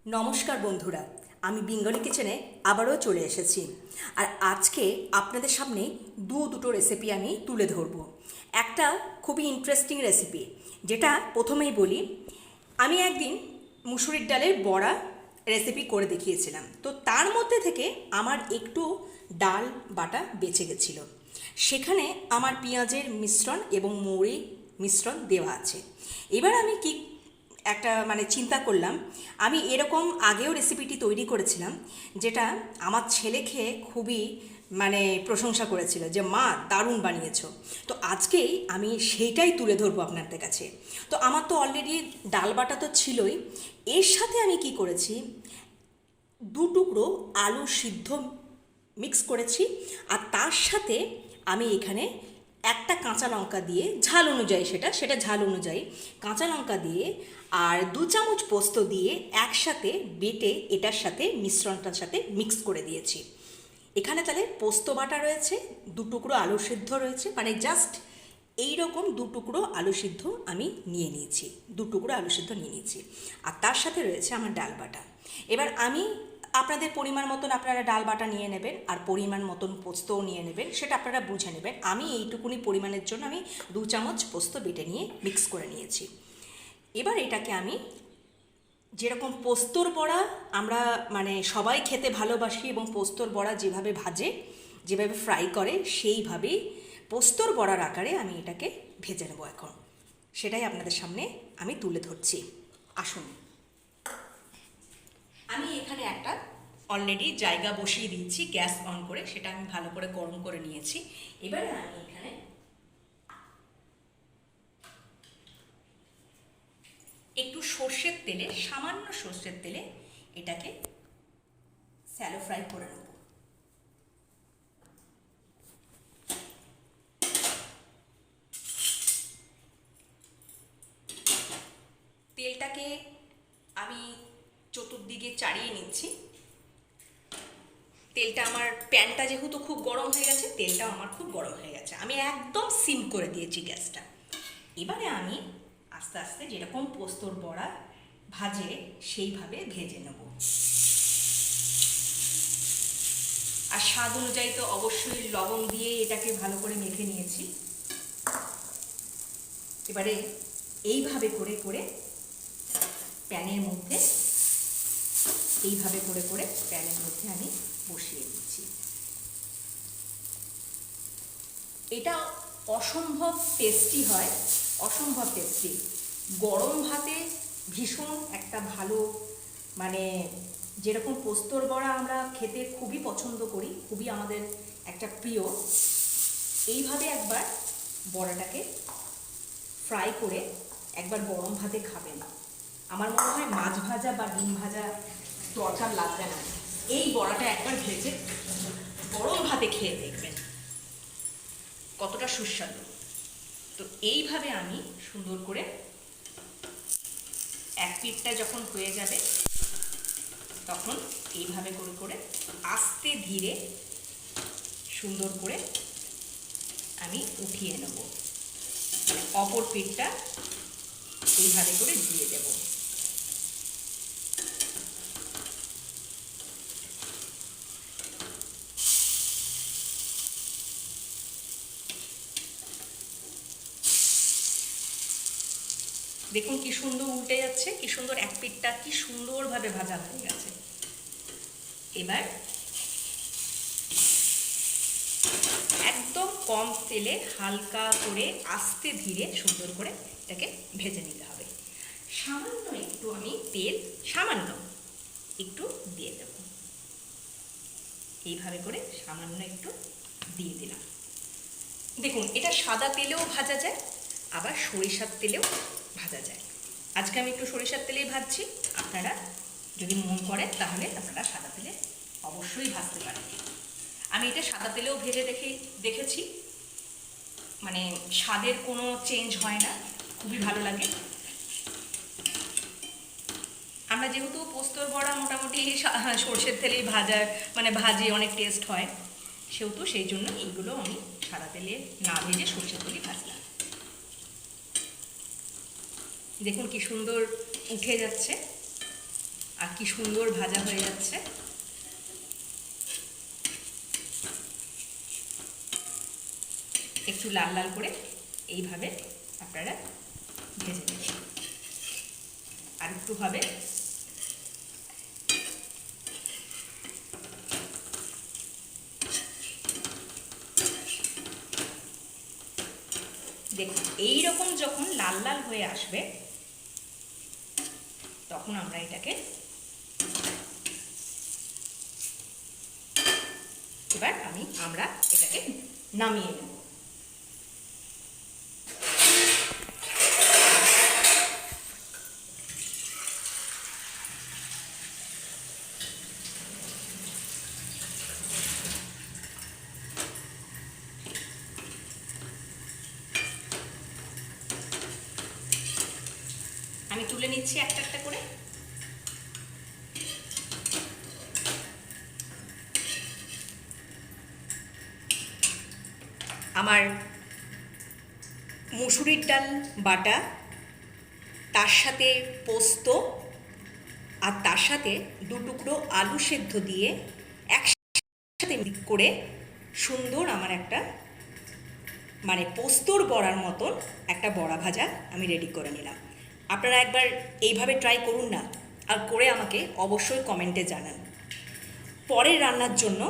নমস্কার বন্ধুরা, আমি বেঙ্গলি কিচেনে আবারও চলে এসেছি। আর আজকে আপনাদের সামনে দুটো রেসিপি আমি তুলে ধরব। একটা খুবই ইন্টারেস্টিং রেসিপি, যেটা প্রথমেই বলি, আমি একদিন মুসুরির ডালের বড়া রেসিপি করে দেখিয়েছিলাম। তো তার মধ্যে থেকে আমার একটু ডাল বাটা বেঁচে গেছিলো। সেখানে আমার পেঁয়াজের মিশ্রণ এবং মৌরি মিশ্রণ দেওয়া আছে। এবার আমি কি একটা চিন্তা করলাম, আমি এরকম আগেও রেসিপিটি তৈরি করেছিলাম, যেটা আমার ছেলে খেয়ে খুবই প্রশংসা করেছিল যে মা দারুণ বানিয়েছো। তো আজকেই আমি সেইটাই তুলে ধরবো আপনাদের কাছে। তো আমার তো অলরেডি ডাল বাটা তো ছিলই, এর সাথে আমি কি করেছি, দু টুকরো আলু সিদ্ধ মিক্স করেছি। আর তার সাথে আমি এখানে একটা কাঁচা লঙ্কা দিয়ে, ঝাল অনুযায়ী সেটা ঝাল অনুযায়ী কাঁচা লঙ্কা দিয়ে আর 2 চামচ পোস্ত দিয়ে একসাথে বেটে এটার সাথে মিশ্রণটার সাথে মিক্স করে দিয়েছি। এখানে তাহলে পোস্ত বাটা রয়েছে, 2 টুকরো আলু সিদ্ধ রয়েছে, জাস্ট এইরকম 2 টুকরো আলু সিদ্ধ আমি নিয়ে নিয়েছি, 2 টুকরো আলু সিদ্ধ নিয়ে নিয়েছি। আর তার সাথে রয়েছে আমার ডাল বাটা। এবার আমি আপনাদের পরিমাণ মতন আপনারা ডাল বাটা নিয়ে নেবেন, আর পরিমাণ মতন পোস্তও নিয়ে নেবেন, সেটা আপনারা বুঝে নেবেন। আমি এইটুকুনি পরিমাণের জন্য আমি 2 চামচ পোস্ত বেটে নিয়ে মিক্স করে নিয়েছি। এবার এটাকে আমি, যেরকম পোস্তর বড়া আমরা সবাই খেতে ভালোবাসি, এবং পোস্তর বড়া যেভাবে ভাজে, যেভাবে ফ্রাই করে, সেইভাবেই পোস্তর বড়ার আকারে আমি এটাকে ভেজে নেব এখন। সেটাই আপনাদের সামনে আমি তুলে ধরছি। আসুন, আমি এখানে একটা অলরেডি জায়গা বসিয়ে দিয়েছি, গ্যাস অন করে, সেটা আমি ভালো করে গরম করে নিয়েছি। এবারে আমি এখানে একটু সর্ষের তেলে, সামান্য সর্ষের তেলে এটাকে স্যালো ফ্রাই করে নেব। তেলটাকে আমি চতুর্দিকে চাড়িয়ে নিচ্ছি। তেলটা আমার, প্যানটা যেহেতু খুব গরম হয়ে গেছে, তেলটাও আমার খুব গরম হয়ে গেছে, আমি একদম সিম করে দিয়েছি গ্যাসটা। এবারে আমি আস্তে আস্তে যেরকম পোস্তর বড়া ভাজে সেইভাবে ভেজে নেব। আর স্বাদ অনুযায়ী তো অবশ্যই লবণ দিয়ে এটাকে ভালো করে মেখে নিয়েছি। এবারে এইভাবে করে করে প্যানের মধ্যে, এইভাবে করে করে প্যানের মধ্যে আমি বসিয়ে দিচ্ছি। এটা অসম্ভব টেস্টি হয়, অসম্ভব টেস্টি। গরম ভাতে ভীষণ একটা ভালো, যেরকম পোস্তর বড়া আমরা খেতে খুবই পছন্দ করি, খুবই আমাদের একটা প্রিয়, এইভাবে একবার বড়াটাকে ফ্রাই করে একবার গরম ভাতে খাবেন। আমার মনে হয় মাছ ভাজা বা ডিম ভাজা দরকার লাগবে না, এই বড়াটা একবার ভেজে গরম ভাতে খেয়ে দেখবেন কতটা সুস্বাদু। তো এইভাবে আমি সুন্দর করে, এক পিঠটা যখন হয়ে যাবে তখন এইভাবে করে করে আস্তে ধীরে সুন্দর করে আমি উঠিয়ে নেব। অপর পিঠটা এইভাবে করে দিয়ে দেব। দেখুন কি সুন্দর উল্টে যাচ্ছে, কি সুন্দর এক পিঠটা কি সুন্দরভাবে ভাজা হয়ে গেছে। এবার একদম কম তেলে হালকা করে আস্তে ধীরে সুন্দর করে এটাকে ভেজে নিতে হবে। সামান্য একটু আমি তেল, সামান্য একটু দিয়ে দেব, এইভাবে করে সামান্য একটু দিয়ে দিলাম। দেখুন, এটা সাদা তেলেও ভাজা যায়, আবার সরিষার তেলেও ভাজা যায়। আজকে আমি একটু সরিষার তেলেই ভাজছি, আপনারা যদি মন করেন তাহলে আপনারা সাদা তেলে অবশ্যই ভাজতে পারেন। আমি এটা সাদা তেলেও ভেজে দেখেছি, স্বাদের কোনো চেঞ্জ হয় না, খুবই ভালো লাগে। আমরা যেহেতু পোস্তর বড়া মোটামুটি সর্ষের তেলেই ভাজি অনেক টেস্ট হয়, সেহেতু সেই জন্য এইগুলো আমি সাদা তেলে না ভেজে সর্ষের তেলেই ভাজলাম। দেখুন কি সুন্দর উঠে যাচ্ছে। আর কি সুন্দর ভাজা হয়ে যাচ্ছে। একটু লাল লাল করে এইভাবে আপনারা ভেজে নেবেন। আর একটু হবে। দেখুন এইরকম যখন লাল লাল হয়ে আসবে তখন আমরা এটাকে আমরা এটাকে নামিয়ে নেব। আমি তুলে নিচ্ছি একটা একটা করে। আমার মুসুরির ডাল বাটা, তার সাথে পোস্ত, আর তার সাথে 2 টুকরো আলু সেদ্ধ দিয়ে একসাথে করে সুন্দর আমার একটা মানে পোস্তর বড়ার মতন একটা বড়া ভাজা আমি রেডি করে নিলাম। আপনারা একবার এইভাবে ট্রাই করুন না, আর করে আমাকে অবশ্যই কমেন্টে জানান। পরের রান্নার জন্য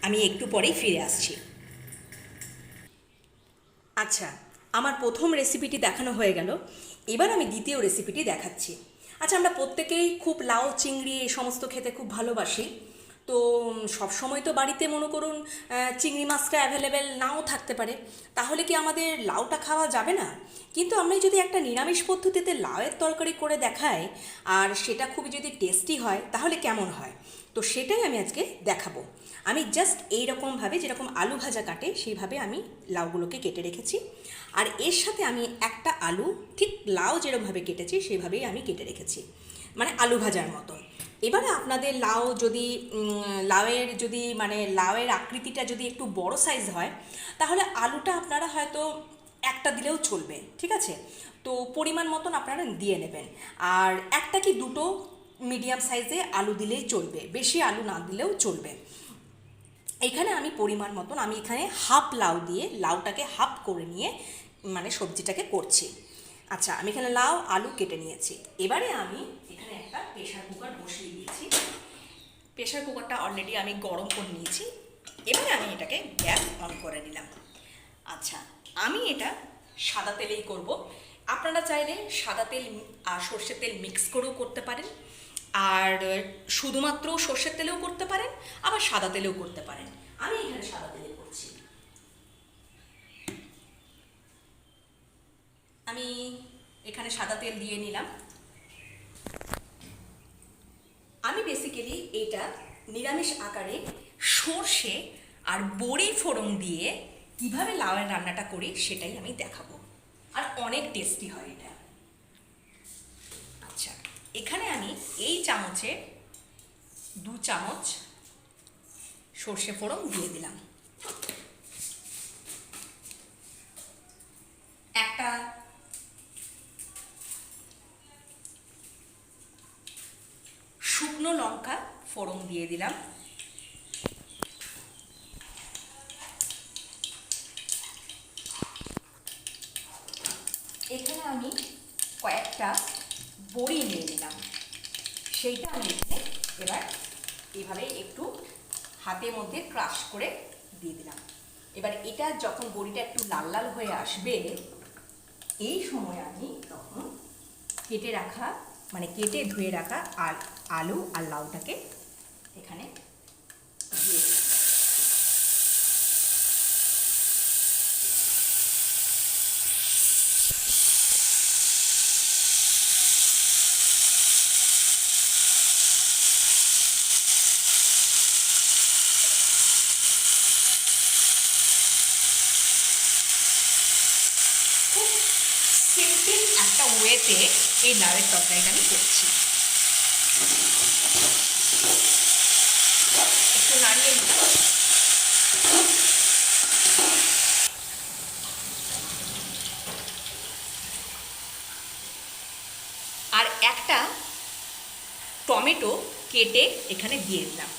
আমি একটু পরেই ফিরে আসছি। আচ্ছা, আমার প্রথম রেসিপিটি দেখানো হয়ে গেল, এবার আমি দ্বিতীয় রেসিপিটি দেখাচ্ছি। আচ্ছা, আমরা প্রত্যেকেই খুব লাউ চিংড়ি এই সমস্ত খেতে খুব ভালোবাসি। তো সব সময় তো বাড়িতে মনে করুন চিংড়ি মাছটা অ্যাভেলেবেল নাও থাকতে পারে, তাহলে কি আমাদের লাউটা খাওয়া যাবে না? কিন্তু আমি যদি একটা নিরামিষ পদ্ধতিতে লাউয়ের তরকারি করে দেখাই আর সেটা খুবই যদি টেস্টি হয় তাহলে কেমন হয়, তো সেটাই আমি আজকে দেখাবো। আমি জাস্ট এইরকমভাবে যেরকম আলু ভাজা কাটে সেইভাবে আমি লাউগুলোকে কেটে রেখেছি, আর এর সাথে আমি একটা আলু ঠিক লাউ যেরকমভাবে কেটেছি সেইভাবেই আমি কেটে রেখেছি, মানে আলু ভাজার মতন। এবারে আপনাদের লাউ যদি লাউয়ের আকৃতিটা যদি একটু বড় সাইজ হয় তাহলে আলুটা আপনারা হয়তো একটা দিলেও চলবে, ঠিক আছে? তো পরিমাণ মতন আপনারা দিয়ে নেবেন। আর একটা কি দুটো মিডিয়াম সাইজে আলু দিলেই চলবে, বেশি আলু না দিলেও চলবে। এখানে আমি পরিমাণ মতন আমি এখানে হাফ লাউ দিয়ে লাউটাকে হাফ করে নিয়ে মানে সবজিটাকে করছি। আচ্ছা, আমি এখানে লাউ আলু কেটে নিয়েছি। এবারে আমি এখানে একটা প্রেশার কুকার বসিয়ে দিয়েছি। প্রেশার কুকারটা অলরেডি আমি গরম করে নিয়েছি। এবারে আমি এটাকে গ্যাস অন করে নিলাম। আচ্ছা, আমি এটা সাদা তেলেই করব। আপনারা চাইলে সাদা তেল আর সর্ষের তেল মিক্স করেও করতে পারেন, আর শুধুমাত্র সর্ষের তেলেও করতে পারেন, আবার সাদা তেলেও করতে পারেন। আমি এখানে সাদা তেলে করছি। আমি এখানে সাদা তেল দিয়ে নিলাম। আমি বেসিক্যালি এটা নিরামিষ আকারে সর্ষে আর বড়ি ফোড়ন দিয়ে কীভাবে লাউয়ের রান্নাটা করি সেটাই আমি দেখাবো, আর অনেক টেস্টি হয় এটা। আচ্ছা, এখানে আমি এই চামচে 2 চামচ সর্ষে ফোড়ন দিয়ে দিলাম। একটা শুকনো লঙ্কা ফোড়ন দিয়ে দিলাম। এখানে আমি কয়েকটা বড়ি নিয়ে নিলাম, সেইটা আমি এখানে এবার এইভাবে একটু হাতের মধ্যে ক্রাশ করে দিয়ে দিলাম। এবার এটা যখন বড়িটা একটু লাল লাল হয়ে আসবে এই সময় আমি তখন কেটে ধুয়ে রাখা আর আলু আর লাউটাকে এখানে দিয়ে দিই। সিম্পল একটা ওয়েতে এই লাউয়ের তরকারিটা আমি করছি। একটু নাড়িয়ে নিই। আর একটা টমেটো কেটে এখানে দিয়ে দিলাম।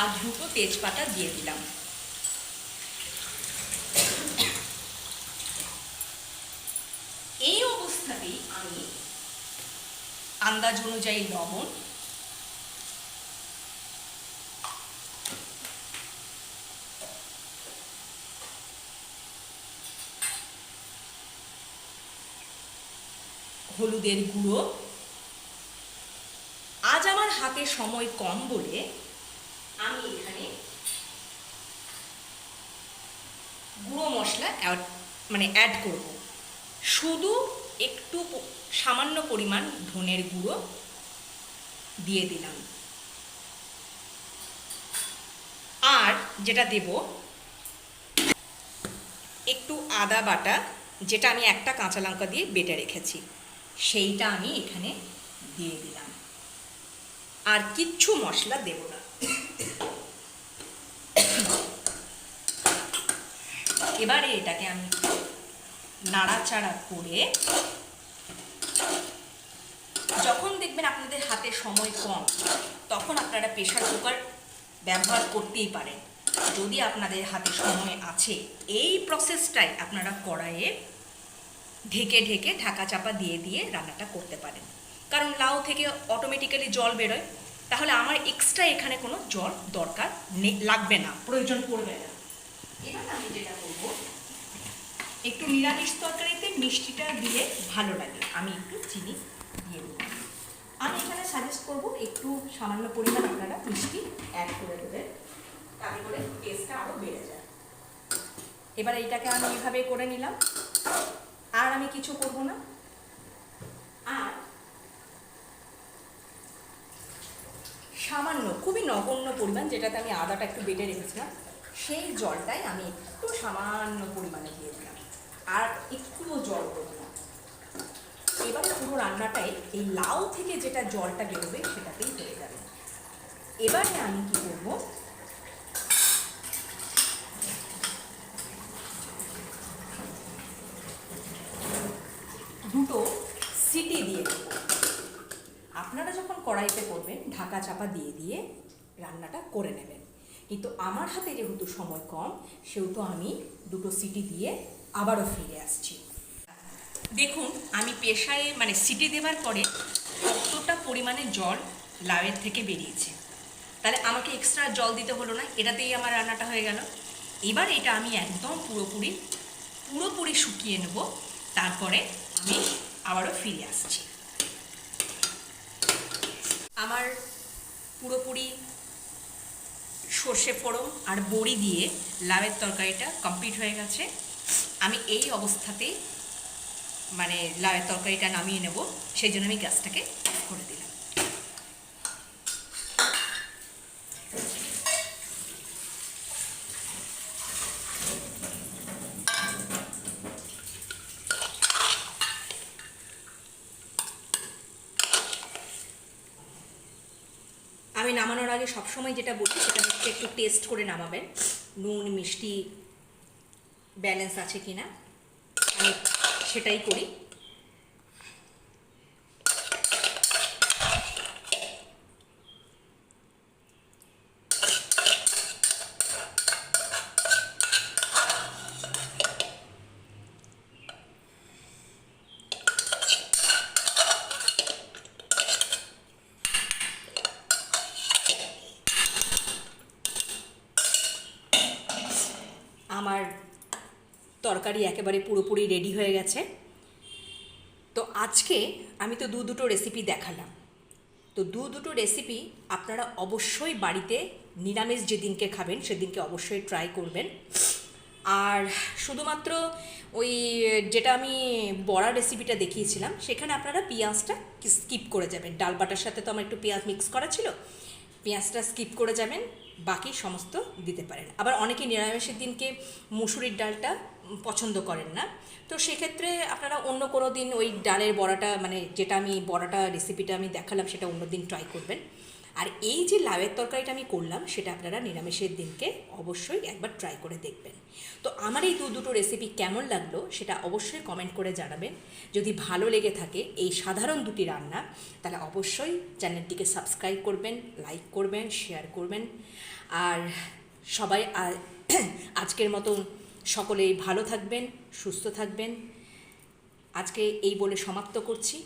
আর 2টো তেজপাতা দিয়ে দিলাম। এই অবস্থাতেই আমি আন্দাজ অনুযায়ী লবণ, হলুদের গুঁড়ো, আজ আমার হাতে সময় কম বলে আমি এখানে গুঁড়ো মশলা অ্যাড করব। শুধু একটু সামান্য পরিমাণ ধনের গুঁড়ো দিয়ে দিলাম। আর যেটা দেব একটু আদা বাটা, যেটা আমি একটা কাঁচা লঙ্কা দিয়ে বেটে রেখেছি, সেইটা আমি এখানে দিয়ে দিলাম। আর কিচ্ছু মশলা দেব না। এবারে এটাকে আমি নাড়াচাড়া করে, যখন দেখবেন আপনাদের হাতে সময় কম, তখন আপনারা প্রেসার কুকার ব্যবহার করতেই পারেন। যদি আপনাদের হাতে সময় আছে, এই প্রসেসটাই আপনারা কড়াইয়ে ঢেকে ঢেকে ঢাকা চাপা দিয়ে দিয়ে রান্নাটা করতে পারেন। কারণ লাউ থেকে অটোমেটিক্যালি জল বেরোয়, তাহলে আমার এক্সট্রা এখানে কোনো জল দরকার লাগবে না, প্রয়োজন পড়বে না। এবার আমি যেটা করব, একটু নিরামিষ তরকারিতে মিষ্টিটা দিলে ভালো লাগে, আমি একটু চিনি দিয়ে দেবো। আমি এখানে সাজেস্ট করব একটু সামান্য পরিমাণ আপনারা মিষ্টি অ্যাড করে দেবেন, তাতে করে টেস্টটা আরও বেড়ে যায়। এবার এইটাকে আমি এইভাবে করে নিলাম, আর আমি কিছু করব না। আর সামান্য, খুবই নগণ্য পরিমাণ, যেটাতে আমি আদাটা একটু বেটে রেখেছিলাম, সেই জলটাই আমি একটু সামান্য পরিমাণে দিয়ে দিলাম, আর একটুও জল দেবো না। এবারে পুরো রান্নাটাই এই লাউ থেকে যেটা জলটা বেরোবে সেটাতেই হয়ে যাবে। এবারে আমি কি করব, দুটো সিটি দিয়ে দেবো। আপনারা যখন কড়াইতে করবেন, ঢাকা চাপা দিয়ে দিয়ে রান্নাটা করে নেবেন। কিন্তু আমার হাতে যেহেতু সময় কম, সেহেতু আমি দুটো সিটি দিয়ে আবারও ফিরে আসছি। দেখুন, আমি প্রেসারে সিটি দেওয়ার পরে কতটা পরিমাণে জল লাউয়ের থেকে বেরিয়েছে। তাহলে আমাকে এক্সট্রা জল দিতে হলো না, এটাতেই আমার রান্নাটা হয়ে গেল। এবার এটা আমি একদম পুরোপুরি শুকিয়ে নেব, তারপরে আমি আবারও ফিরে আসছি। আমার পুরোপুরি সর্ষে ফোড়ন আর বড়ি দিয়ে লাউয়ের তরকারিটা কমপ্লিট হয়ে গেছে। আমি এই অবস্থাতেই লাউয়ের তরকারিটা নামিয়ে নেব, সেই জন্য আমি গ্যাসটাকে অফ করে দিলাম। আমি নামানোর আগে সবসময় যেটা বলি, সেটা হচ্ছে একটু টেস্ট করে নামাবেন, নুন মিষ্টি ব্যালেন্স আছে কিনা। আমি সেটাই করি। আমার তরকারি একেবারে পুরোপুরি রেডি হয়ে গেছে। তো আজকে আমি তো দুটো রেসিপি দেখালাম। তো দুটো রেসিপি আপনারা অবশ্যই বাড়িতে নিরামিষ যেদিনকে খাবেন সেদিনকে অবশ্যই ট্রাই করবেন। আর শুধুমাত্র ওই যেটা আমি বড়া রেসিপিটা দেখিয়েছিলাম, সেখানে আপনারা পেঁয়াজটা স্কিপ করে যাবেন। ডাল বাটার সাথে তো আমার একটু পেঁয়াজ মিক্স করা ছিল, পেঁয়াজটা স্কিপ করে যাবেন, বাকি সমস্ত দিতে পারেন। আবার অনেকে নিরামিষের দিনকে মুসুরির ডালটা পছন্দ করেন না, তো সেক্ষেত্রে আপনারা অন্য কোনো দিন ওই ডালের বড়াটা যেটা আমি বড়াটা রেসিপিটা আমি দেখালাম সেটা অন্য দিন ট্রাই করবেন। আর এই যে লাউয়ের তরকারিটা আমি করলাম সেটা আপনারা নিরামিষের দিনকে অবশ্যই একবার ট্রাই করে দেখবেন। তো আমার এই দুটো রেসিপি কেমন লাগলো সেটা অবশ্যই কমেন্ট করে জানাবেন। যদি ভালো লেগে থাকে এই সাধারণ দুটি রান্না, তাহলে অবশ্যই চ্যানেলটিকে সাবস্ক্রাইব করবেন, লাইক করবেন, শেয়ার করবেন। আর সবাই আজকের মতন সকলেই ভালো থাকবেন, সুস্থ থাকবেন। আজকে এই বলে সমাপ্ত করছি।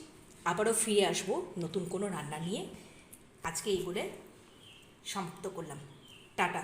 আবারও ফিরে আসবো নতুন কোনো রান্না নিয়ে। আজকে এই বলে সমাপ্ত করলাম। টাটা।